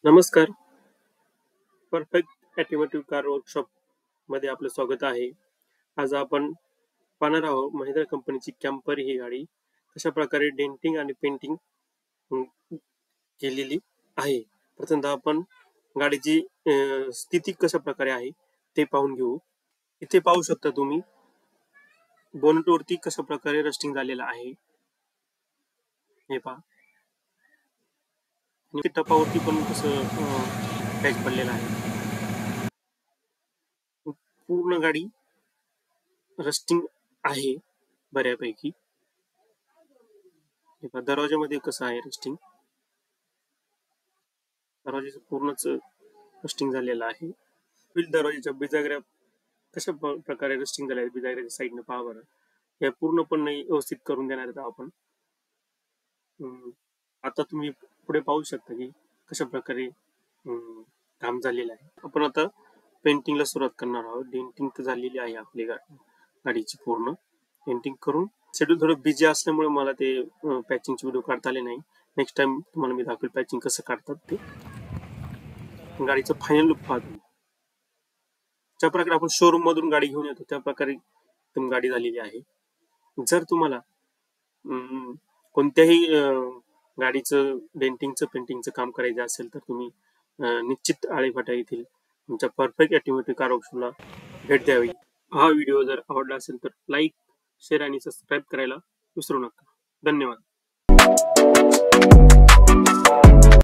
नमस्कार. Perfect automotive car workshop मध्ये आपलं स्वागत आहे. आज आपण पाहणार आहोत महिंद्रा कंपनीची कॅम्पर ही गाडी कशा प्रकारे डेंटिंग आणि पेंटिंग केलेली आहे. प्रथमतः आपण गाडीची स्थिती कशा प्रकारे आहे ते पाहून घेऊ. इथे पाहू शकता तुम्ही बोनट वरती कशा प्रकारे रस्टिंग झालेलं आहे हे पहा. आणि टपावरती पण कसं पॅच पडलेला आहे. पूर्ण गाडी रस्टिंग आहे बऱ्यापैकी. हे पहा दरवाजामध्ये कसं आहे रस्टिंग. दरवाजाचं पूर्णच रस्टिंग झालेलं आहे. दरवाजाच्या बिजागऱ्या कशा प्रकारे रस्टिंग झाल्या बिजागऱ्याच्या साईडने पहा बरं. या पूर्णपणे व्यवस्थित करून देणार आहोत आपण. आता तुम्ही पुढे पाहू शकता की कशा प्रकारे काम झालेलं आहे. आपण आता पेंटिंगला सुरुवात करणार आहोत. डेंटिंग तर झालेली आहे आपली गाडीची पूर्ण. पेंटिंग करून शेड्यूल थोडं बिझी असल्यामुळे मला ते पॅचिंगचे व्हिडिओ काढता आले नाही. नेक्स्ट टाइम तुम्हाला मी दाखवेल पॅचिंग कसं काढतात ते. गाडीचं फायनल लुक पाहतो. ज्या प्रकारे आपण शोरूम मधून गाडी घेऊन येतो त्या प्रकारे गाडी झालेली आहे. जर तुम्हाला कोणत्याही गाडीचं डेंटिंगचं पेंटिंगचं काम करायचं असेल तर तुम्ही निश्चित आळेफाटा येथील तुमच्या परफेक्ट ऑटोमोटिव्ह कार वर्कशॉपला भेट द्यावी. हा व्हिडिओ जर आवडला असेल तर लाईक, शेअर आणि सबस्क्राईब करायला विसरू नका. धन्यवाद.